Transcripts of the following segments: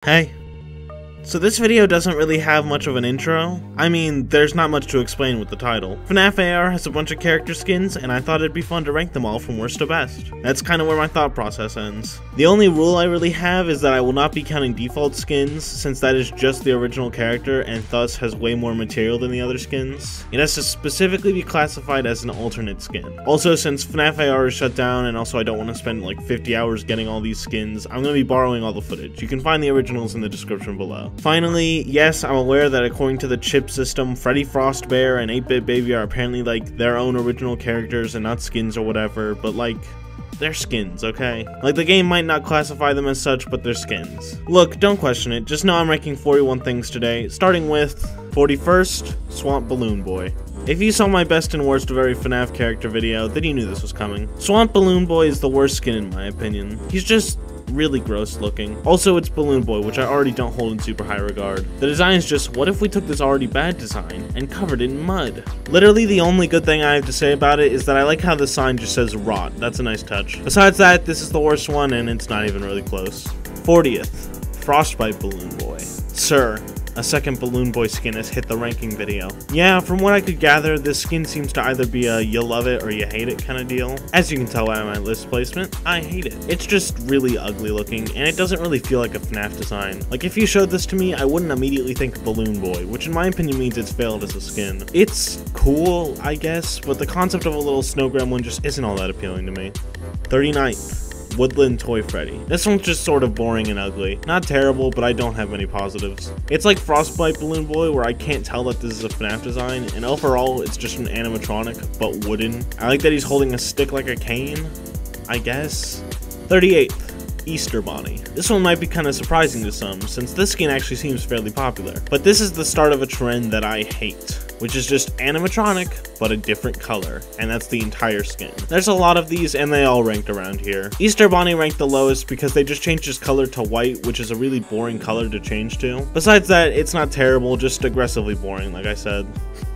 Hey. So this video doesn't really have much of an intro. I mean, there's not much to explain with the title. FNAF AR has a bunch of character skins, and I thought it'd be fun to rank them all from worst to best. That's kind of where my thought process ends. The only rule I really have is that I will not be counting default skins, since that is just the original character and thus has way more material than the other skins. It has to specifically be classified as an alternate skin. Also, since FNAF AR is shut down, and also I don't want to spend like 50 hours getting all these skins, I'm going to be borrowing all the footage. You can find the originals in the description below. Finally, yes, I'm aware that according to the chip system, Freddy Frostbear and 8-Bit Baby are apparently like their own original characters and not skins or whatever, but like, they're skins, okay? Like, the game might not classify them as such, but they're skins. Look, don't question it, just know I'm ranking 41 things today, starting with 41st, Swamp Balloon Boy. If you saw my best and worst of every FNAF character video, then you knew this was coming. Swamp Balloon Boy is the worst skin in my opinion. He's just really gross looking. Also, it's Balloon Boy, which I already don't hold in super high regard. The design is just, what if we took this already bad design and covered it in mud? Literally the only good thing I have to say about it is that I like how the sign just says rot. That's a nice touch. Besides that, this is the worst one and it's not even really close. 40th, Frostbite Balloon Boy. Sir, a second Balloon Boy skin has hit the ranking video. Yeah, from what I could gather, this skin seems to either be a you love it or you hate it kind of deal. As you can tell by my list placement, I hate it. It's just really ugly looking, and it doesn't really feel like a FNAF design. Like, if you showed this to me, I wouldn't immediately think Balloon Boy, which in my opinion means it's failed as a skin. It's cool, I guess, but the concept of a little snow gremlin just isn't all that appealing to me. 39th. Woodland Toy Freddy. This one's just sort of boring and ugly. Not terrible, but I don't have many positives. It's like Frostbite Balloon Boy, where I can't tell that this is a FNAF design, and overall, it's just an animatronic, but wooden. I like that he's holding a stick like a cane, I guess. 38th. Easter Bonnie. This one might be kind of surprising to some, since this skin actually seems fairly popular. But this is the start of a trend that I hate, which is just animatronic, but a different color, and that's the entire skin. There's a lot of these, and they all ranked around here. Easter Bonnie ranked the lowest because they just changed his color to white, which is a really boring color to change to. Besides that, it's not terrible, just aggressively boring, like I said.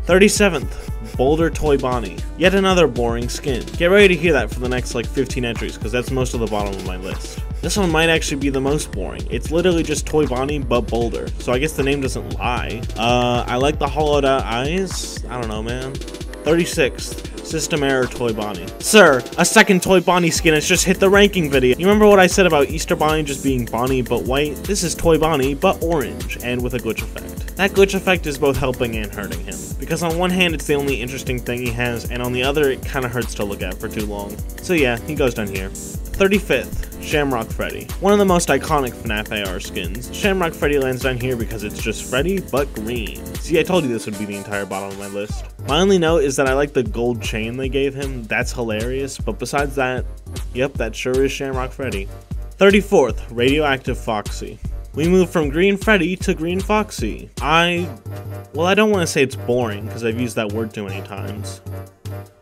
37th. Boulder Toy Bonnie. Yet another boring skin. Get ready to hear that for the next like 15 entries, because that's most of the bottom of my list. This one might actually be the most boring. It's literally just Toy Bonnie, but Boulder. So I guess the name doesn't lie. I like the hollowed out eyes. I don't know, man. 36th. System Error Toy Bonnie. Sir, a second Toy Bonnie skin has just hit the ranking video. You remember what I said about Easter Bonnie just being Bonnie but white? This is Toy Bonnie but orange, and with a glitch effect. That glitch effect is both helping and hurting him, because on one hand it's the only interesting thing he has, and on the other it kinda hurts to look at for too long. So yeah, he goes down here. 35th. Shamrock Freddy. One of the most iconic FNAF AR skins. Shamrock Freddy lands down here because it's just Freddy, but green. See, I told you this would be the entire bottom of my list. My only note is that I like the gold chain they gave him. That's hilarious, but besides that, yep, that sure is Shamrock Freddy. 34th, Radioactive Foxy. We move from Green Freddy to Green Foxy. Well, I don't want to say it's boring, because I've used that word too many times.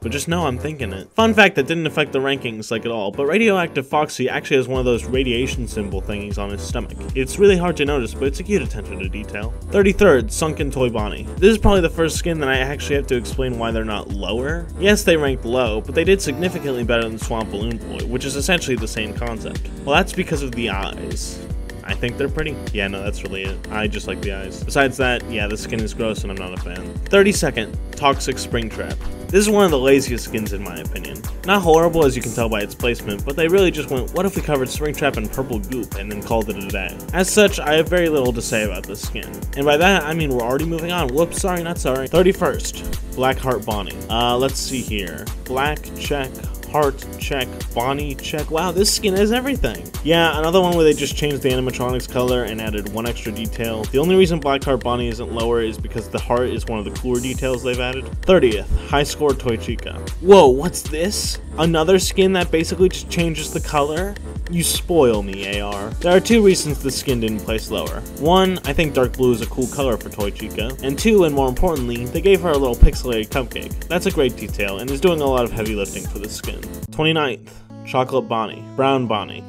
But just know I'm thinking it. Fun fact that didn't affect the rankings like at all, but Radioactive Foxy actually has one of those radiation symbol thingies on his stomach. It's really hard to notice, but it's a cute attention to detail. 33rd, Sunken Toy Bonnie. This is probably the first skin that I actually have to explain why they're not lower. Yes, they ranked low, but they did significantly better than Swamp Balloon Boy, which is essentially the same concept. Well, that's because of the eyes. I think they're pretty. Yeah, no, that's really it. I just like the eyes. Besides that, yeah, the skin is gross and I'm not a fan. 32nd, Toxic Springtrap. This is one of the laziest skins in my opinion. Not horrible as you can tell by its placement, but they really just went, what if we covered Springtrap in purple goop and then called it a day? As such, I have very little to say about this skin. And by that, I mean we're already moving on. Whoops, sorry, not sorry. 31st, Black Heart Bonnie. Let's see here. Black, check. Heart, check. Bonnie, check. Wow, this skin has everything. Yeah, another one where they just changed the animatronics color and added one extra detail. The only reason Black Heart Bonnie isn't lower is because the heart is one of the cooler details they've added. 30th, High Score Toy Chica. Whoa, what's this? Another skin that basically just changes the color? You spoil me, AR. There are two reasons this skin didn't place lower. One, I think dark blue is a cool color for Toy Chica. And two, and more importantly, they gave her a little pixelated cupcake. That's a great detail and is doing a lot of heavy lifting for this skin. 29th, Chocolate Bonnie. Brown Bonnie.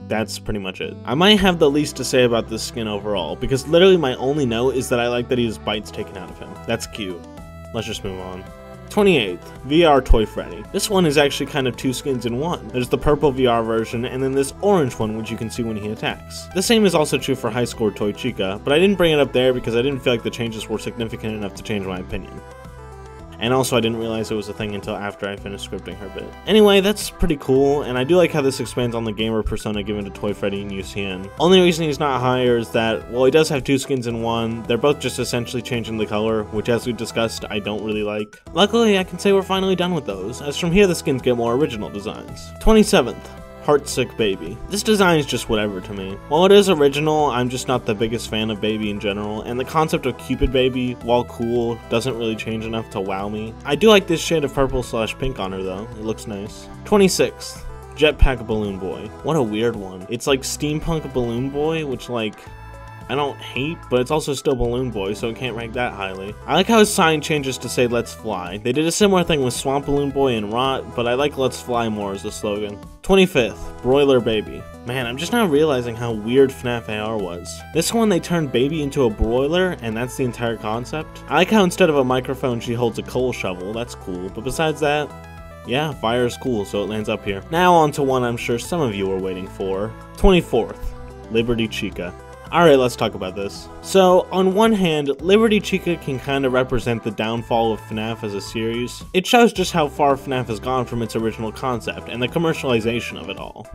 That's pretty much it. I might have the least to say about this skin overall, because literally my only note is that I like that he has bites taken out of him. That's cute. Let's just move on. 28th, VR Toy Freddy. This one is actually kind of two skins in one. There's the purple VR version, and then this orange one, which you can see when he attacks. The same is also true for High Score Toy Chica, but I didn't bring it up there because I didn't feel like the changes were significant enough to change my opinion. And also I didn't realize it was a thing until after I finished scripting her bit. Anyway, that's pretty cool, and I do like how this expands on the gamer persona given to Toy Freddy and UCN. Only reason he's not higher is that, while he does have two skins in one, they're both just essentially changing the color, which as we discussed, I don't really like. Luckily, I can say we're finally done with those, as from here the skins get more original designs. 27th. Heartsick Baby. This design is just whatever to me. While it is original, I'm just not the biggest fan of Baby in general, and the concept of Cupid Baby, while cool, doesn't really change enough to wow me. I do like this shade of purple/pink on her though, it looks nice. 26th. Jetpack Balloon Boy. What a weird one. It's like Steampunk Balloon Boy, which like, I don't hate, but it's also still Balloon Boy, so it can't rank that highly. I like how his sign changes to say Let's Fly. They did a similar thing with Swamp Balloon Boy and Rot, but I like Let's Fly more as the slogan. 25th, Broiler Baby. Man, I'm just now realizing how weird FNAF AR was. This one, they turned Baby into a broiler, and that's the entire concept. I like how instead of a microphone, she holds a coal shovel. That's cool, but besides that, yeah, fire is cool, so it lands up here. Now on to one I'm sure some of you are waiting for. 24th, Liberty Chica. Alright, let's talk about this. So, on one hand, Liberty Chica can kind of represent the downfall of FNAF as a series. It shows just how far FNAF has gone from its original concept, and the commercialization of it all.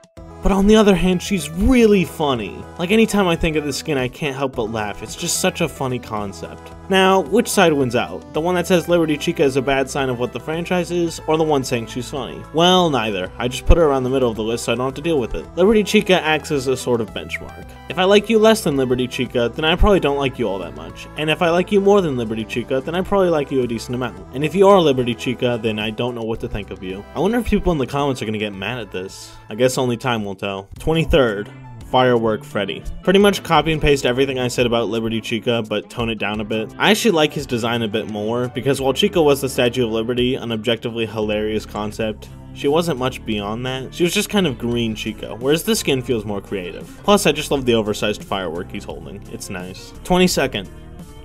But on the other hand, she's really funny. Like, anytime I think of this skin, I can't help but laugh. It's just such a funny concept. Now, which side wins out? The one that says Liberty Chica is a bad sign of what the franchise is, or the one saying she's funny? Well, neither. I just put her around the middle of the list so I don't have to deal with it. Liberty Chica acts as a sort of benchmark. If I like you less than Liberty Chica, then I probably don't like you all that much. And if I like you more than Liberty Chica, then I probably like you a decent amount. And if you are Liberty Chica, then I don't know what to think of you. I wonder if people in the comments are gonna get mad at this. I guess only time will tell. 23rd. Firework Freddy. Pretty much copy and paste everything I said about Liberty Chica, but tone it down a bit. I actually like his design a bit more, because while Chica was the Statue of Liberty, an objectively hilarious concept, she wasn't much beyond that. She was just kind of green Chica, whereas this skin feels more creative. Plus, I just love the oversized firework he's holding. It's nice. 22nd.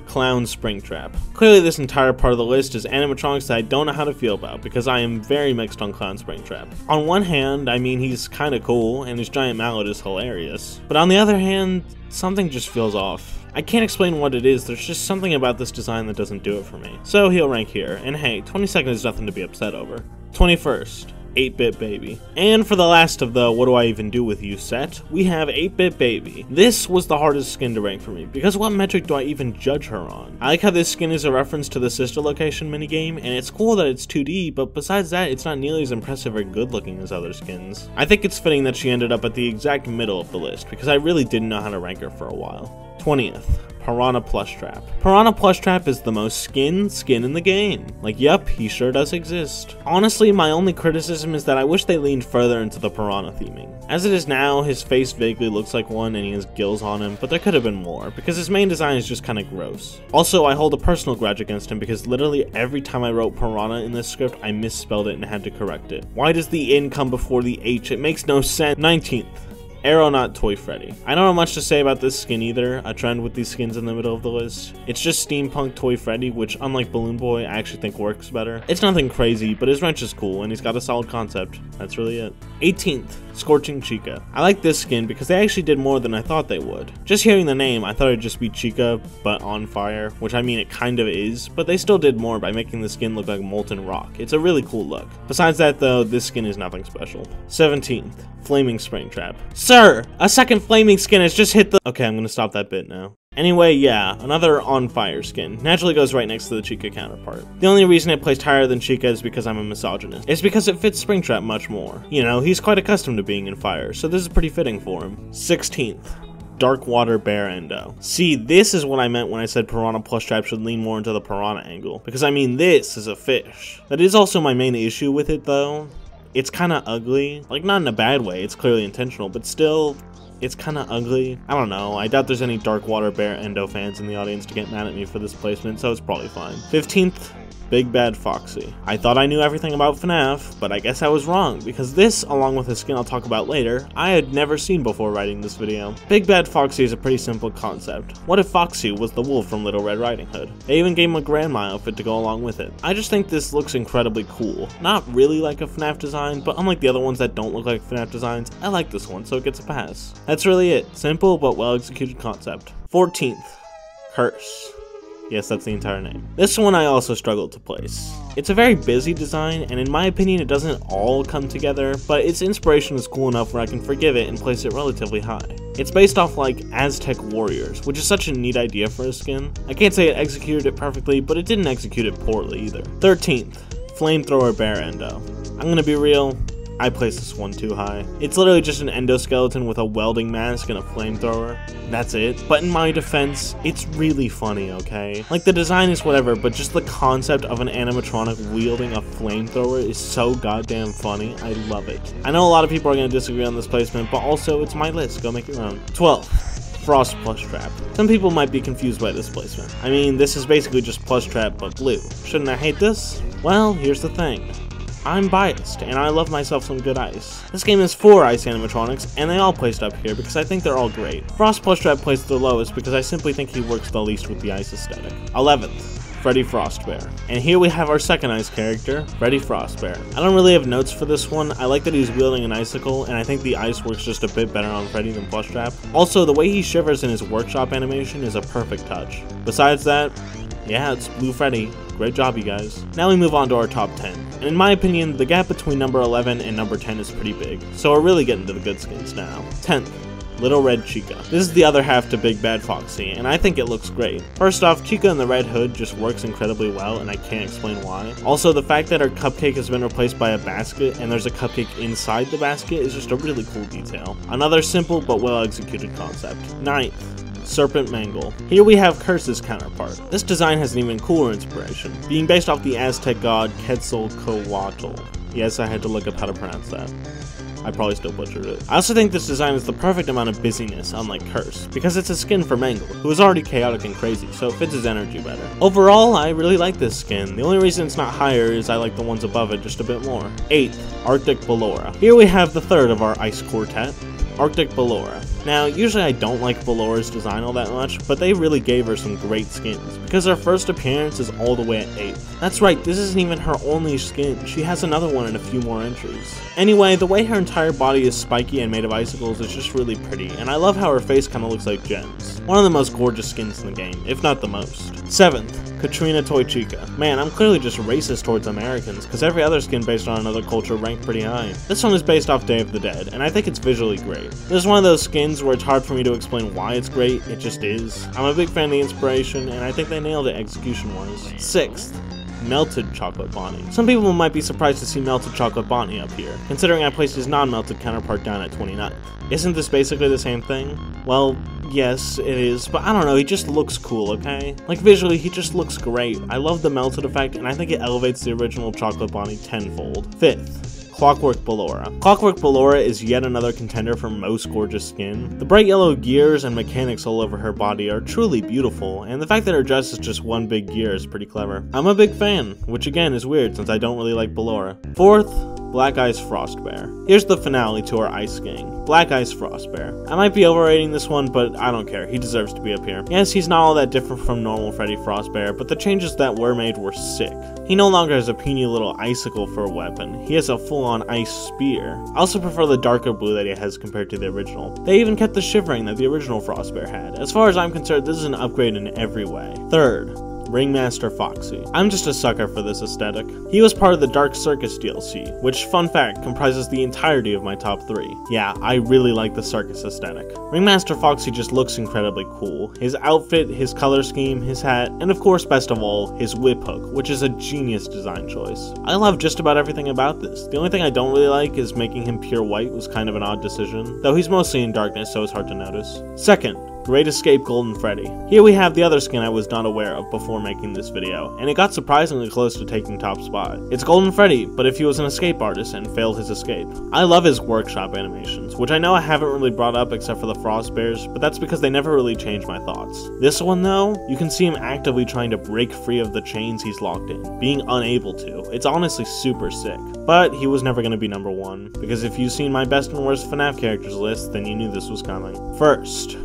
Clown Springtrap. Clearly this entire part of the list is animatronics that I don't know how to feel about, because I am very mixed on Clown Springtrap. On one hand, I mean, he's kinda cool, and his giant mallet is hilarious. But on the other hand, something just feels off. I can't explain what it is, there's just something about this design that doesn't do it for me. So he'll rank here, and hey, 22nd is nothing to be upset over. 21st. 8-Bit Baby. And for the last of the what do I even do with you set, we have 8-Bit Baby. This was the hardest skin to rank for me, because what metric do I even judge her on? I like how this skin is a reference to the sister location minigame, and it's cool that it's 2D, but besides that, it's not nearly as impressive or good looking as other skins. I think it's fitting that she ended up at the exact middle of the list, because I really didn't know how to rank her for a while. 20th. Piranha Plush Trap. Piranha Plush Trap is the most skin in the game. Like, yep, he sure does exist. Honestly, my only criticism is that I wish they leaned further into the piranha theming. As it is now, his face vaguely looks like one and he has gills on him, but there could have been more, because his main design is just kinda gross. Also, I hold a personal grudge against him because literally every time I wrote piranha in this script, I misspelled it and had to correct it. Why does the N come before the H? It makes no sense. 19th. Aeronaut Toy Freddy. I don't have much to say about this skin either, a trend with these skins in the middle of the list. It's just steampunk Toy Freddy, which unlike Balloon Boy, I actually think works better. It's nothing crazy, but his wrench is cool and he's got a solid concept. That's really it. 18th. Scorching Chica. I like this skin because they actually did more than I thought they would. Just hearing the name, I thought it'd just be Chica, but on fire, which I mean it kind of is, but they still did more by making the skin look like molten rock. It's a really cool look. Besides that though, this skin is nothing special. 17th. Flaming Springtrap. Sir, a second flaming skin has just hit the— Okay, I'm gonna stop that bit now. Anyway, yeah, another on fire skin. Naturally goes right next to the Chica counterpart. The only reason it placed higher than Chica is because I'm a misogynist. It's because it fits Springtrap much more. You know, he's quite accustomed to being in fire, so this is pretty fitting for him. 16th. Dark Water Bear Endo. See, this is what I meant when I said Piranha Plush Trap should lean more into the piranha angle. Because I mean, this is a fish. That is also my main issue with it though. It's kinda ugly. Like, not in a bad way, it's clearly intentional, but still, it's kinda ugly. I don't know, I doubt there's any Dark Water Bear Endo fans in the audience to get mad at me for this placement, so it's probably fine. 15th, Big Bad Foxy. I thought I knew everything about FNAF, but I guess I was wrong, because this, along with a skin I'll talk about later, I had never seen before writing this video. Big Bad Foxy is a pretty simple concept. What if Foxy was the wolf from Little Red Riding Hood? They even gave him a grandma outfit to go along with it. I just think this looks incredibly cool. Not really like a FNAF design, but unlike the other ones that don't look like FNAF designs, I like this one, so it gets a pass. That's really it. Simple but well executed concept. 14th. Curse. Yes, that's the entire name. This one I also struggled to place. It's a very busy design, and in my opinion it doesn't all come together, but its inspiration is cool enough where I can forgive it and place it relatively high. It's based off like Aztec warriors, which is such a neat idea for a skin. I can't say it executed it perfectly, but it didn't execute it poorly either. 13th. Flamethrower Bear Endo. I'm gonna be real, I placed this one too high. It's literally just an endoskeleton with a welding mask and a flamethrower. That's it. But in my defense, it's really funny, okay? Like, the design is whatever, but just the concept of an animatronic wielding a flamethrower is so goddamn funny. I love it. I know a lot of people are gonna disagree on this placement, but also it's my list. Go make your own. 12th. Frost Plush Trap. Some people might be confused by this placement. I mean, this is basically just Plush Trap but blue. Shouldn't I hate this? Well, here's the thing. I'm biased, and I love myself some good ice. This game has 4 ice animatronics, and they all placed up here because I think they're all great. Frost Plush Trap placed the lowest because I simply think he works the least with the ice aesthetic. 11th. Freddy Frostbear. And here we have our second ice character, Freddy Frostbear. I don't really have notes for this one. I like that he's wielding an icicle, and I think the ice works just a bit better on Freddy than Plush Trap. Also, the way he shivers in his workshop animation is a perfect touch. Besides that, yeah, it's Blue Freddy. Great job, you guys. Now we move on to our top 10. And in my opinion, the gap between number 11 and number 10 is pretty big, so we're really getting to the good skins now. 10th. Little Red Chica. This is the other half to Big Bad Foxy, and I think it looks great. First off, Chica in the red hood just works incredibly well, and I can't explain why. Also, the fact that her cupcake has been replaced by a basket, and there's a cupcake inside the basket is just a really cool detail. Another simple but well executed concept. 9th. Serpent Mangle. Here we have Curse's counterpart. This design has an even cooler inspiration, being based off the Aztec god Quetzalcoatl. Yes, I had to look up how to pronounce that. I probably still butchered it. I also think this design is the perfect amount of busyness, unlike Curse, because it's a skin for Mangle, who is already chaotic and crazy, so it fits his energy better. Overall, I really like this skin. The only reason it's not higher is I like the ones above it just a bit more. 8th. Arctic Ballora. Here we have the third of our ice quartet, Arctic Ballora. Now, usually I don't like Ballora's design all that much, but they really gave her some great skins, because her first appearance is all the way at 8th. That's right, this isn't even her only skin, she has another one in a few more entries. Anyway, the way her entire body is spiky and made of icicles is just really pretty, and I love how her face kinda looks like gems. One of the most gorgeous skins in the game, if not the most. 7th. Katrina Toy Chica. Man, I'm clearly just racist towards Americans, because every other skin based on another culture ranked pretty high. This one is based off Day of the Dead, and I think it's visually great. This is one of those skins where it's hard for me to explain why it's great, it just is. I'm a big fan of the inspiration, and I think they nailed it execution-wise. 6th. Melted Chocolate Bonnie. Some people might be surprised to see Melted Chocolate Bonnie up here, considering I placed his non-melted counterpart down at 29th. Isn't this basically the same thing? Well, yes, it is, but I don't know, he just looks cool, okay? Like, visually, he just looks great. I love the melted effect, and I think it elevates the original Chocolate Bonnie tenfold. 5th. Clockwork Ballora. Clockwork Ballora is yet another contender for most gorgeous skin. The bright yellow gears and mechanics all over her body are truly beautiful, and the fact that her dress is just one big gear is pretty clever. I'm a big fan, which again is weird since I don't really like Ballora. 4th. Black Ice Frostbear. Here's the finale to our ice gang, Black Ice Frostbear. I might be overrating this one, but I don't care, he deserves to be up here. Yes, he's not all that different from normal Freddy Frostbear, but the changes that were made were sick. He no longer has a puny little icicle for a weapon, he has a full-on ice spear. I also prefer the darker blue that he has compared to the original. They even kept the shivering that the original Frostbear had. As far as I'm concerned, this is an upgrade in every way. 3rd. Ringmaster Foxy. I'm just a sucker for this aesthetic. He was part of the Dark Circus DLC, which, fun fact, comprises the entirety of my top 3. Yeah, I really like the circus aesthetic. Ringmaster Foxy just looks incredibly cool. His outfit, his color scheme, his hat, and of course, best of all, his whip hook, which is a genius design choice. I love just about everything about this. The only thing I don't really like is making him pure white was kind of an odd decision, though he's mostly in darkness, so it's hard to notice. 2nd. Great Escape Golden Freddy. Here we have the other skin I was not aware of before making this video, and it got surprisingly close to taking top spot. It's Golden Freddy, but if he was an escape artist and failed his escape. I love his workshop animations, which I know I haven't really brought up except for the Frost Bears, but that's because they never really changed my thoughts. This one though, you can see him actively trying to break free of the chains he's locked in, being unable to. It's honestly super sick. But he was never going to be number 1, because if you've seen my best and worst FNAF characters list, then you knew this was coming. First,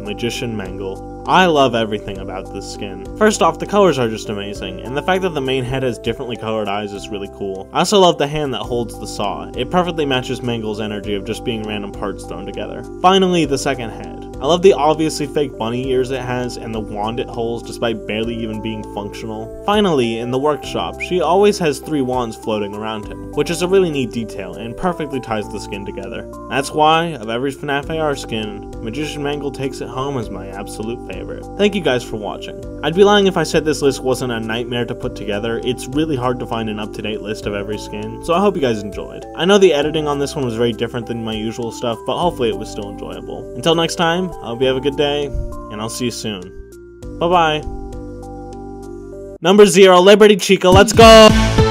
Magician Mangle. I love everything about this skin. First off, the colors are just amazing, and the fact that the main head has differently colored eyes is really cool. I also love the hand that holds the saw. It perfectly matches Mangle's energy of just being random parts thrown together. Finally, the second head. I love the obviously fake bunny ears it has and the wand it holds despite barely even being functional. Finally, in the workshop, she always has 3 wands floating around him, which is a really neat detail and perfectly ties the skin together. That's why, of every FNAF AR skin, Magician Mangle takes it home as my absolute favorite. Thank you guys for watching. I'd be lying if I said this list wasn't a nightmare to put together. It's really hard to find an up-to-date list of every skin, so I hope you guys enjoyed. I know the editing on this one was very different than my usual stuff, but hopefully it was still enjoyable. Until next time, I hope you have a good day, and I'll see you soon. Bye-bye. Number 0, Liberty Chica, let's go!